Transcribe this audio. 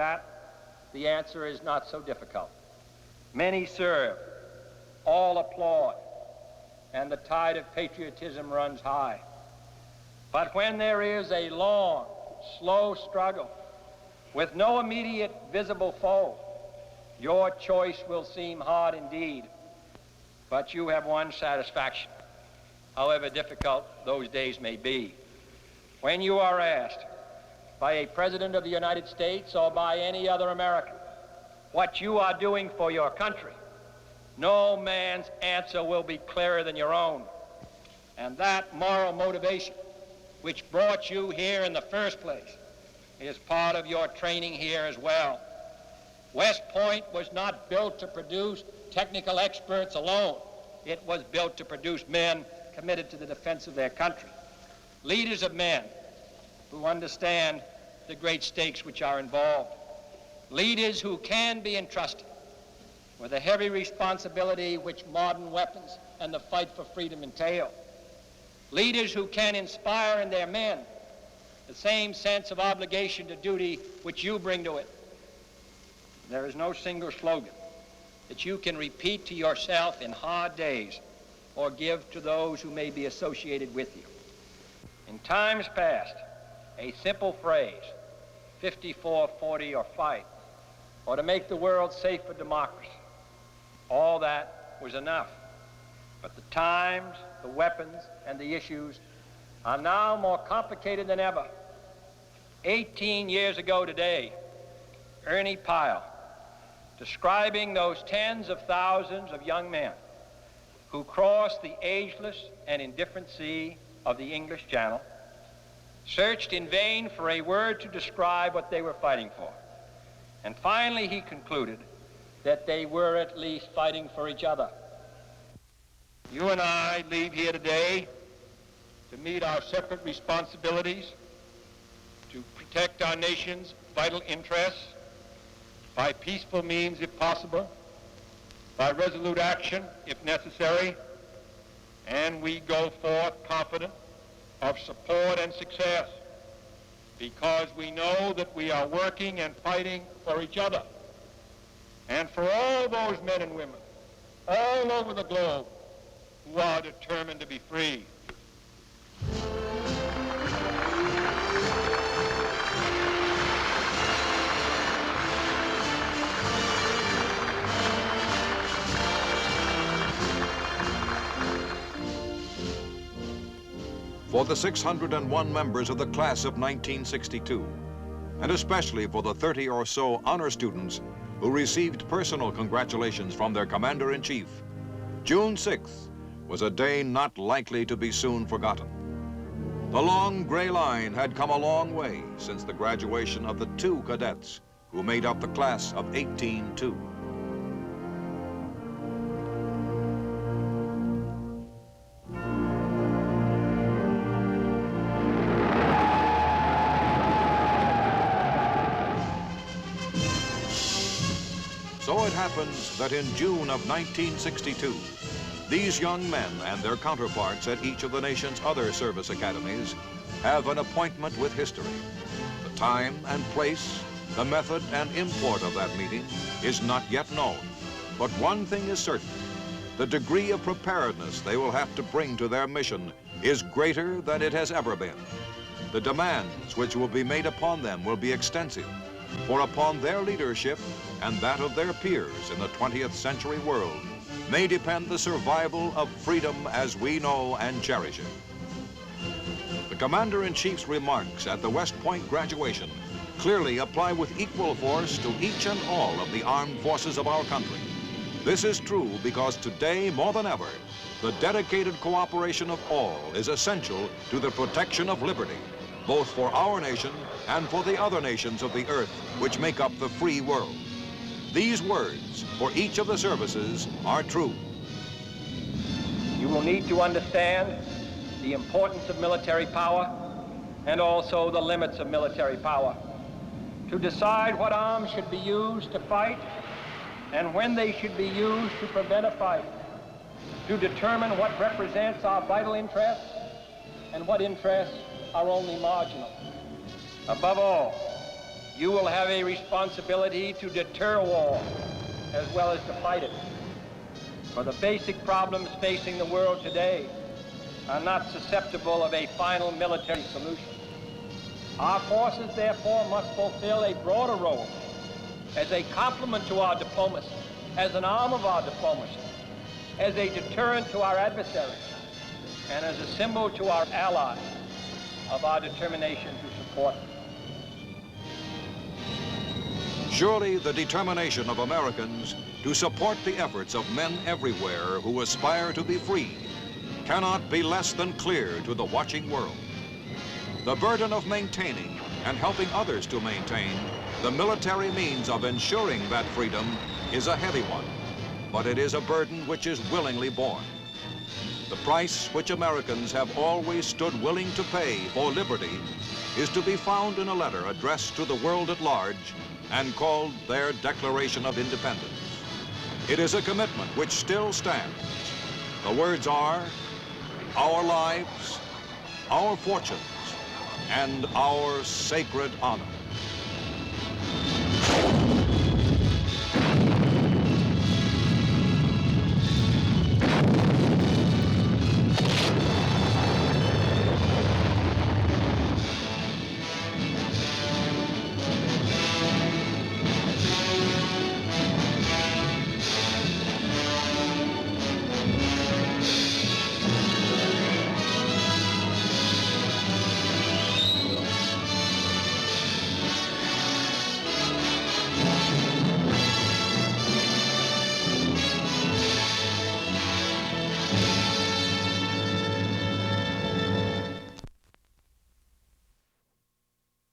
that, the answer is not so difficult. Many serve, all applaud, and the tide of patriotism runs high. But when there is a long, slow struggle with no immediate visible foe, your choice will seem hard indeed. But you have one satisfaction, however difficult those days may be. When you are asked by a President of the United States or by any other American what you are doing for your country, no man's answer will be clearer than your own. And that moral motivation which brought you here in the first place is part of your training here as well. West Point was not built to produce technical experts alone. It was built to produce men committed to the defense of their country, leaders of men who understand the great stakes which are involved, leaders who can be entrusted with the heavy responsibility which modern weapons and the fight for freedom entail, leaders who can inspire in their men the same sense of obligation to duty which you bring to it. There is no single slogan that you can repeat to yourself in hard days or give to those who may be associated with you. In times past, a simple phrase, 54-40 or fight, or to make the world safe for democracy, all that was enough. But the times, the weapons, and the issues are now more complicated than ever. 18 years ago today, Ernie Pyle, describing those tens of thousands of young men who crossed the ageless and indifferent sea of the English Channel, searched in vain for a word to describe what they were fighting for. And finally he concluded that they were at least fighting for each other. You and I leave here today to meet our separate responsibilities, to protect our nation's vital interests by peaceful means if possible, by resolute action if necessary, and we go forth confident of support and success because we know that we are working and fighting for each other and for all those men and women all over the globe who are determined to be free. For the 601 members of the class of 1962, and especially for the 30 or so honor students who received personal congratulations from their commander-in-chief, June 6th was a day not likely to be soon forgotten. The long gray line had come a long way since the graduation of the 2 cadets who made up the class of 18-2. So it happens that in June of 1962, these young men and their counterparts at each of the nation's other service academies have an appointment with history. The time and place, the method and import of that meeting is not yet known. But one thing is certain: the degree of preparedness they will have to bring to their mission is greater than it has ever been. The demands which will be made upon them will be extensive, for upon their leadership and that of their peers in the 20th century world may depend the survival of freedom as we know and cherish it. The Commander-in-Chief's remarks at the West Point graduation clearly apply with equal force to each and all of the armed forces of our country. This is true because today, more than ever, the dedicated cooperation of all is essential to the protection of liberty, both for our nation and for the other nations of the earth which make up the free world. These words for each of the services are true. You will need to understand the importance of military power and also the limits of military power, to decide what arms should be used to fight and when they should be used to prevent a fight, to determine what represents our vital interests and what interests are only marginal. Above all, you will have a responsibility to deter war as well as to fight it. For the basic problems facing the world today are not susceptible of a final military solution. Our forces, therefore, must fulfill a broader role as a complement to our diplomacy, as an arm of our diplomacy, as a deterrent to our adversaries, and as a symbol to our allies of our determination to support them. Surely the determination of Americans to support the efforts of men everywhere who aspire to be free cannot be less than clear to the watching world. The burden of maintaining and helping others to maintain the military means of ensuring that freedom is a heavy one, but it is a burden which is willingly borne. The price which Americans have always stood willing to pay for liberty is to be found in a letter addressed to the world at large and called their Declaration of Independence. It is a commitment which still stands. The words are, our lives, our fortunes, and our sacred honor.